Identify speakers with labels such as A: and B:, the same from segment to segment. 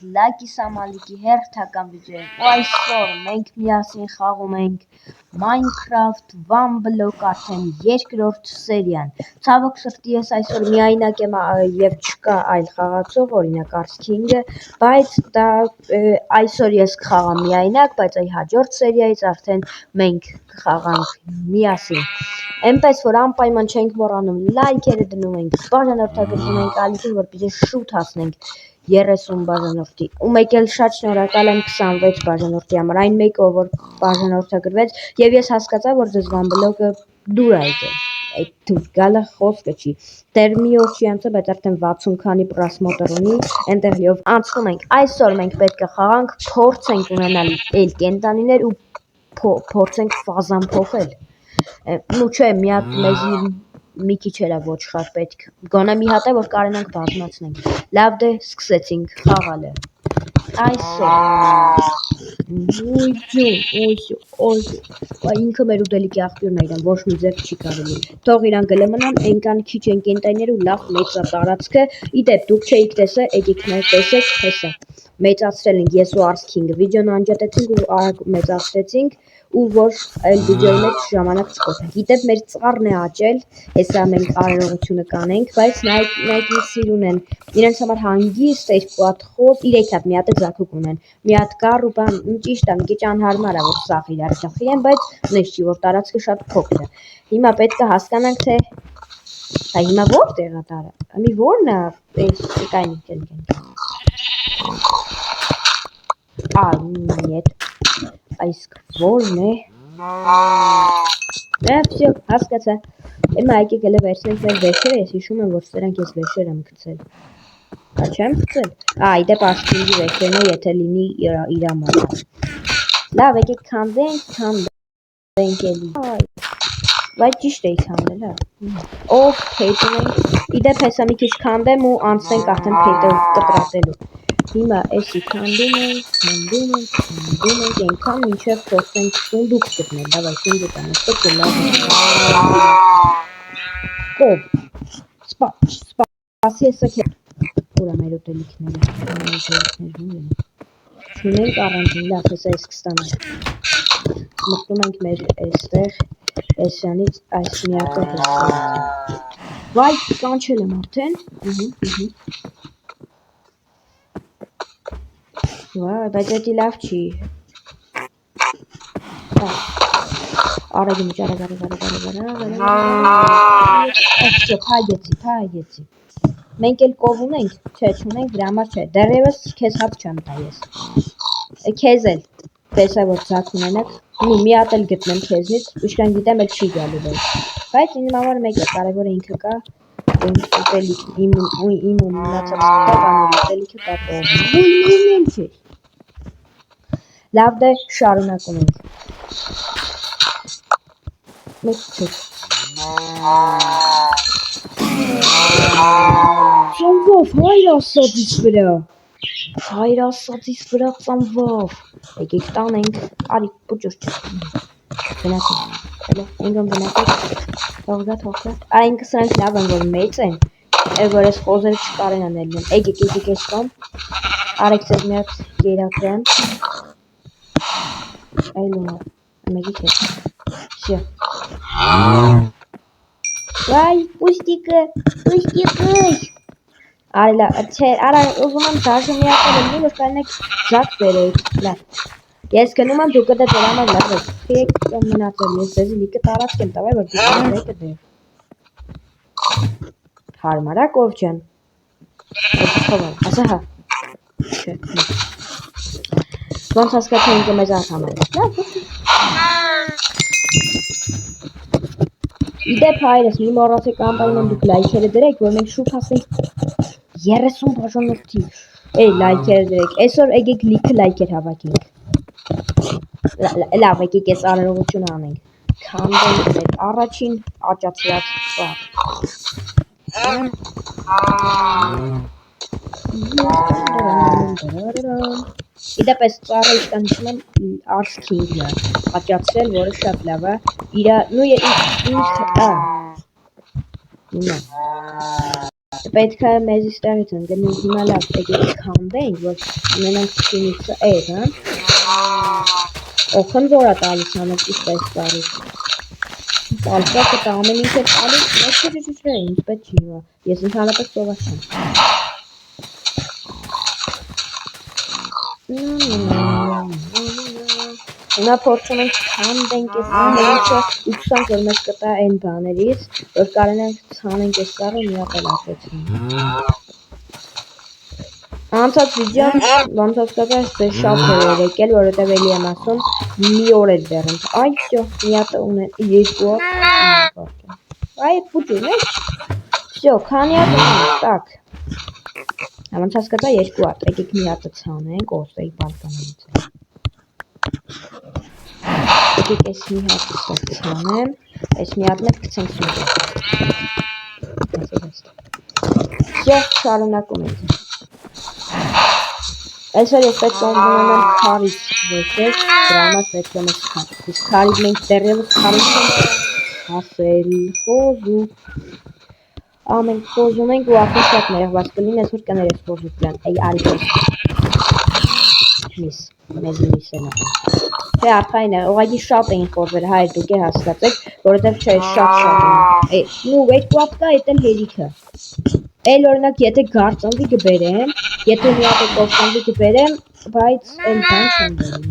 A: Լակի Սամալիկի հերթական վիդեոյին ու այսօր մենք միասին խաղում ենք Minecraft One Block արդեն երկրորդ սերիան։ Ցավոք սրտի ես այսօր միայնակ եմ եւ չկա այլ խաղացող, օրինակ Arts-King-ը, բայց դա այսօր ես կխաղամ միայնակ, բայց այ հաջորդ սերիայից արդեն մենք կխաղանք միասին։ Այնպես որ անպայման չենք մոռանում լայքերը դնում ենք, բաժանորդագրվում ենք ալիքին, որպեսզի շուտ հասնենք 30 բաժանորդի, ու մեկ էլ շատ շնորհակալ եմ 26 բաժանորդի համար, այն մեկը որ բաժանորդագրվեց, եւ ես հասկացա, որ ձեզ One Block-ը դուր է եկել, այդ դուր գալը խոսքը չի, դեռ մի օր չի անցել, բայց արդեն 60 քանի պրասմոտր ունի, այնտեղ լիով անցնում ենք, այսօր մենք պետք է խաղանք, փորձենք ունենալ էլ կենտանիներ ու փորձենք ֆազան փոխել, ու չէ, մի հատ մեզի մի քիչ էլ է ոչխար պետք, գոնե մի հատ է, որ կարենանք բազմացնենք, լավ դե սկսեցինք խաղալը, այսօր, ինքը մեր ուտելիքի աղբյուրն է իրան, ոչ մի ձև չի կարելի, թող իրան գլը մնան, ենքան քիչ են կենտայներ ու լավ մեծ է տարածքը, իդեպ դուք չէիք տեսել, եկեք տեսեք, հեսա, մեծացրել ենք ես ու Arts-King-ը, վիդեոն անջատեցինք ու արագ մեծացրեցինք, ու որ այլ վիդեոյի մեջ ժամանակ չկոտրենք, իդեպ մեր ծառն է աճել, հեսա մենք արարողությունը կանենք, բայց նայեք ինչ սիրուն են, իրենց համար հանգիստ, 2 հատ խոտ, 3 հատ, մի հատ ձագուկ ունեն, մի հատ կառ ու բան, ճիշտ է, մի քիչ անհարմար է, որ սաղ իրար ճախի են, բայց նես չի, որ տարածքը շատ փոքր է, հիմա պետք է հասկանանք, թե հիմա որտեղ է տարա, մի որն է, нет, այսք որն է, всё, հասկացա, հիմա եկեք գլը վերցնենք մեր վերջերը, ես հիշում եմ, որ սրանք ես վերջեր եմ գցել, չեմ գցել, իդեպ Arts-King-ի վերջերն է, եթե լինի իրա մատը, լավ, եկեք քանդենք էլի, բայց ճիշտ էի քանդել, ով փեյթում ենք, իդեպ հեսա մի քիչ քանդեմ ու անցնենք արդեն փեյթը կտրատելու, հիմա էսի քանդում ենք, ենքան մինչև փորձենք սունդուկ գտնել, դավայ սունդուկ անստոք կով, սպասի հեսա քեզ, ուրա մեր ուտելիքները, չունենք առանձին, լավ հեսա ես կստանանք, մտնում ենք մեր էստեղ, էսյանից այս միակը հեսա, վայ, կանչել եմ արդեն, բայց էդի լավ չի, արագ իմ փայեցի, մենք էլ կով ունենք, չէ, չունենք, դրա համար չէ, դեռևս քեզ հատ չեմ տա ես, քեզ էլ, տեսա որ ձակ ունենեք, մի հատ էլ գտնեմ քեզնից, ուշկան գիտեմ էլ չի գալու դեր, բայց իմ համար մեկ է, կարևորը ինքը կա, ուտելիք, իմ ու մնացած տակաների ուտելիքը կա կողմ, լավ դե շարունակում ենք, մեկ չեք, ծանվով, հայր ասածիս վրա ծանվով, եկեք տանենք, արի պուճուր գնացեք, ինգոն գնացեք, թող գա, ինքը սրանք լավ են, որ մեծ են, որ ես խոզերը չկարենան ելնեն, եկեք ես կոմ, արեք ձեզ մի հատ կերակրեմ, այլունա, մեկի քեզ, всё, վայ, պուստիկս, արելա, չէ, արա, ուզում եմ դաժը միակը լնի, որ կարենեք ձակ բերեք, լավ, ես գնում եմ դուք դե դեր համար լավ եք, խիեք մնացել, ես ձեզի լիքը տարածք եմ տավայ, որ դուք դեկը դեր, հարմարակ ով ճան, ասա հա, չէ, ոնց հասկացա ինքը մեզ աղհամել, լավ, իդեպ հայրս, մի մոռացեք անպայման դուք լայքերը դրեք, որ մենք շուտ հասենք 30 բաժանորդի, լայքերը դրեք, այսօր եկեք լիքը լայքեր հավաքենք, լավ, եկեք ես արարողությունը անենք, քանդենք մեր առաջին աճացրած իդեպ ես ծառը իշկան հիշում եմ Arts-King-ը աճացրել, որը շատ լավ է, իրա, նույն ինքը, Պետք է մեզ իստեղից են գնում հիմա լավ եկեք քանդենք, որ ունենանք քիմիկը հա։ Օքն որա տալիս անց իսպես տարի։ Պալկա կտա ամեն ինչը տալիս, չէ, ինձ պետք չի հա։ Ես ընդհանրապես սովորած եմ։ Հիմա փորձում ենք քանդենք այս ամենը ու ցանկ որ մեզ կտա այն բաներից, որ կարողանանք ցանենք այս սարը մի հատ ապացուցենք։ Անցած վիդեոն ոնց ասած է շատ էր եկել, որովհետև էլի եմ ասում մի օր է դեռ։ Այ всё, մի հատ ունեն երկու հատ։ Այ փուտին է։ Всё, քանի հատ так։ Ոնց հասկացա երկու հատ, եկեք մի հատը ցանենք, օսեի բալկանից։ Եկեք այս մի հատը ցանեմ, այս մի հատն էլ գցենք սուրճ։ Всё, շարունակում ենք։ Այսօր ես պետք է ունենամ քարից ոսեք, դրա համար պետք է մեզ քար։ Իսկ քարից մենք դեռևս քարից ենք հասել խոզու։ Ամեն խոզում ենք ու արդեն շատ ներողված կլինի, այսօր կներես խոզու պլան։ Այ արիքես։ Միս, մեզ միս է նա։ Թե արդայն է, ուղղակի շատ էին խոզերը, հայր դուք է հասկացեք, որովհետև չէ շատ են։ Նու երկու հատ կա, էդ էլ հերիքը։ Էլ օրինակ եթե գարծանվի կբերեմ, եթե մի հատ կոկտանվի կբերեմ, բայց էլ բան չեմ բերում։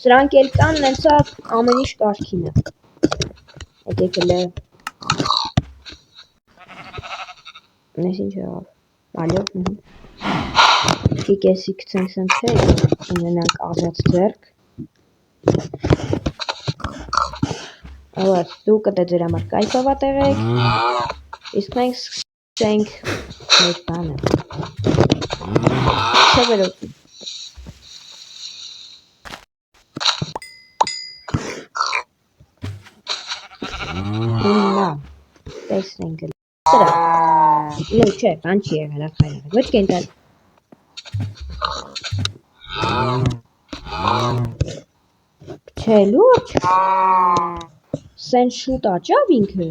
A: Սրանք էլ կան, նենցա ամեն ինչ կարգին է։ Եկեք էլ Նես ինչ եղավ։ Ալո։ Կեսի գցենք սենց չէ, ունենանք ազատ ձեռք։ Ավաց, դու կտե ձեր համար կայքովա տեղեք, իսկ մենք սկսենք մեր բանը։ Չէ վերով։ Նա, տեսնենք սրա։ Նու չէ, բան չի եղել, ախայն եղել, ոչ կենտար։ Չէ, լուչ։ Սեն շուտ աճավ ինքը։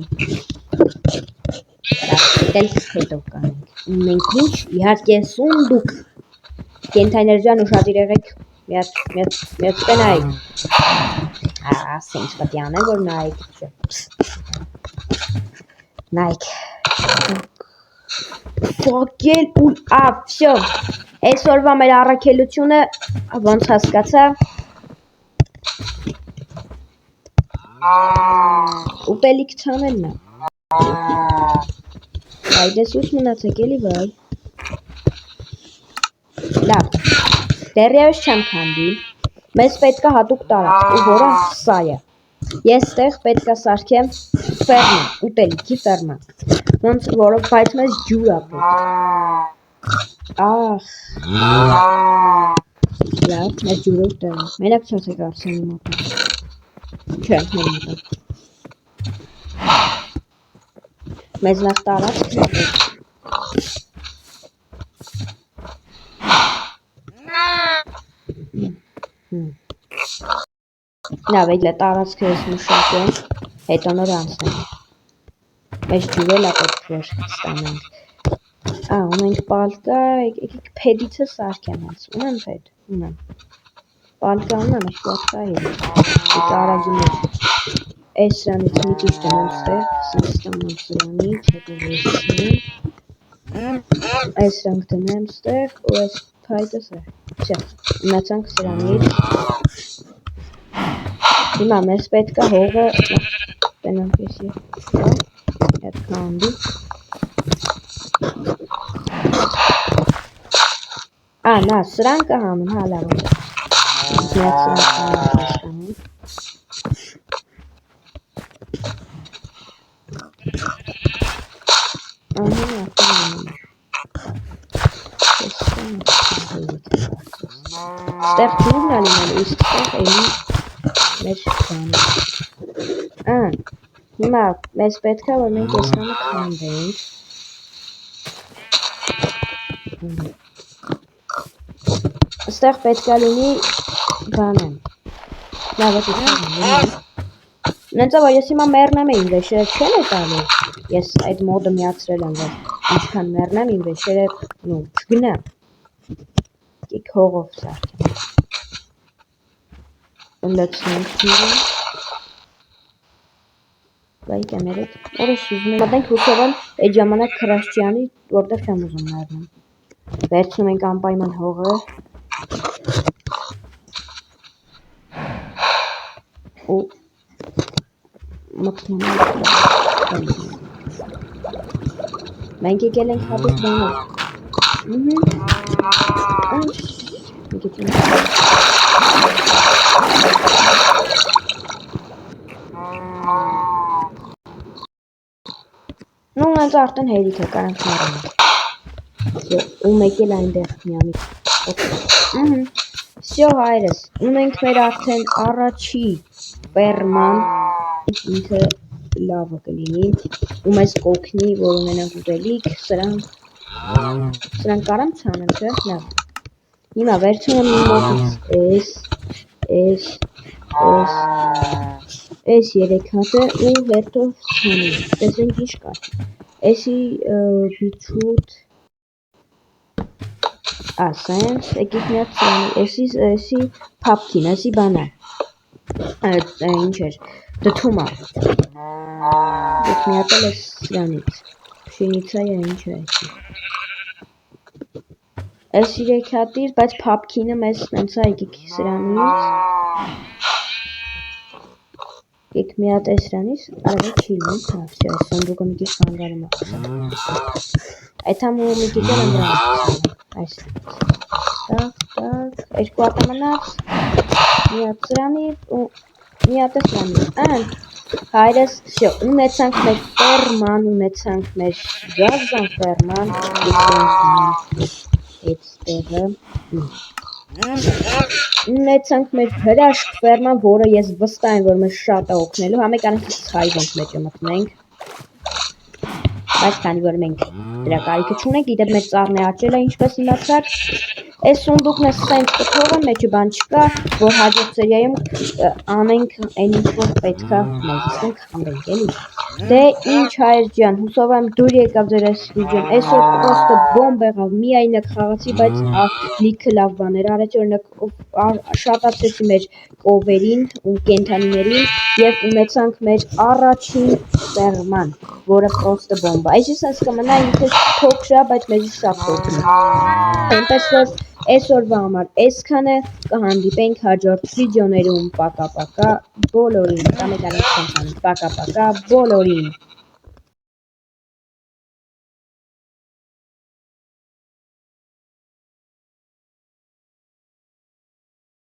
A: Դել հետո կանենք։ Մենք ինչ, իհարկե սունդուկ։ Կենթայներ ջան ուշադիր եղեք, միած պենայք։ Ասենք պետք է անել, որ նայեք, չէ։ Նայք։ Ֆոկել ու всё։ Այսօրվա մեր առաքելությունը ոնց հասկացա։ Ուտելիք ցանելն է։ Այ դες ուս մնացեք էլի վայ։ Լավ։ Դեռևս չեմ քանդի։ Մեզ պետք է հատուկ տարածք, ու որը սա է։ Ես ստեղ պետք է սարքեմ ֆերմա, ուտելիքի ֆերմա։ Ոնց որը բայց մեզ ջուր է պետք։ Ախ։ Լավ, մեզ ջուրով տեղ։ Մենակ չասեք Արսենի մոտը։ Չէ, մեր մոտը։ Մեզ նախ տարածք պետք։ Լավ, այդ տարածքը ես մշակեմ, հետո նոր անցնենք։ Մեզ ջուրել է պետք որ ստանանք։ Ունենք պալկա, եկեք փեդիցը սարքեմ հենց, ունեմ փեդ, ունեմ։ Պալկա ունեմ, ես պալկա եմ, կարագի մեջ։ Այս սրանից մի քիչ դնեմ ստեղ, ստանամ սրանից, հետո վերցնեմ։ Այս սրանք դնեմ ստեղ, ու այս փայտը սա։ Всё, ունեցանք սրանից։ Հիմա մեզ պետք է հողը տենանք էսի։ Այդ քանդի։ Նա սրանք կհանում, հա լավ։ Միակ սրանք կհանում։ Ստեղ ջուրն է լինել, իսկ ստեղ էլի մեր բանը։ Հիմա մեզ պետք է որ մենք այս բանը քանդենք։ Ստեղ պետք է լինի բանը։ Լավ, այդ նենցա որ ես հիմա մեռնեմ էին վեշերը չեն է տալի։ Ես այդ մոդը միացրել եմ որ ինչքան մեռնեմ իմ վեճերը նու չգնամ։ Եք հողով սարքեմ։ Լցնենք ջուրը։ Լայք աներեք։ Օրս ուզում եմ մտենք հուսով եմ այդ ժամանակ քրաշ չի անի, որտեղ չեմ ուզում մեռնեմ։ Վերցնում ենք անպայման հողը։ Ու մտնում ենք։ Մենք եկել ենք հատուկ բանով։ Ну, մենք արդեն հերիք է, կարանք մեռնենք։ Ու մեկ էլ այնտեղ միամիտ։ Всё, հայրս, ունենք մեր արդեն առաջի ֆերման, ինքը լավը կլինի, ու մեզ կօգնի, որ ունենանք ուտելիք, սրանք կարամ ցանեմ, չէ՞, լավ։ Հիմա վերցնում եմ իմ մոտից այս 3 հատը ու հերթով ցանում, տեսնենք ինչ կա։ Էսի բիթրուտ ասենց, եկեք միած ցանի, էսի փափկին, էսի բանա։ Ինչ էր, դդումա։ Եք միատել ես սրանից, պշենիցայա ինչ է էսի։ Էս 3 հատիր, բայց փափկինը մեզ նենցա եկեք սրանից։ Եք միատել սրանից, արավը չի լույն, հա, վсё, այս սանդուկը մի քիչ խանգարում է։ Այդ համու մի քիչ էլ ընդրան այս։ Так, երկու հատ մնաց, մի հատ սրանից ու մի հատ սրանից։ Հայրս, վсё, ունեցանք մեր ֆերման, ունեցանք մեր գազան ֆերման, այդտեղը։ Ունեցանք մեր հրաշք ֆերման, որը ես վստահ եմ, որ մեզ շատ է օգնելու, համեք անենք ցայվենք մեջը մտնենք։ Բայց քանի որ մենք դրա կարիքը չունենք, գիտեք մեր ծառն է աճել է, ինչպես իմացաք։ Այս սունդուկն է սենց կթողը, մեջը բան չկա, որ հաջորդ սերիայում անենք այն ինչ որ պետքա մեզ, իսկ խմրենք էլի։ Դե ինչ հայր ջան, հուսով եմ դուր եկավ ձեր այս վիդեոն, այսօր պրոստը բոմբ եղավ, միայնակ խաղացի, բայց լիքը լավ բաներ արեցի, օրինակ շատացրեցի մեր կովերին ու կենթանիներին եւ ունեցանք մեր առաջին ֆերման, որը պրոստը բոմբ է։ Այսինքն կմնա ինքը փոքր է, բայց մեզ շատ կօգնի։ Այնպես որ այսօրվա համար այսքան է, կհանդիպենք հաջորդ վիդեոներում, պակա բոլորին, պակա բոլորին։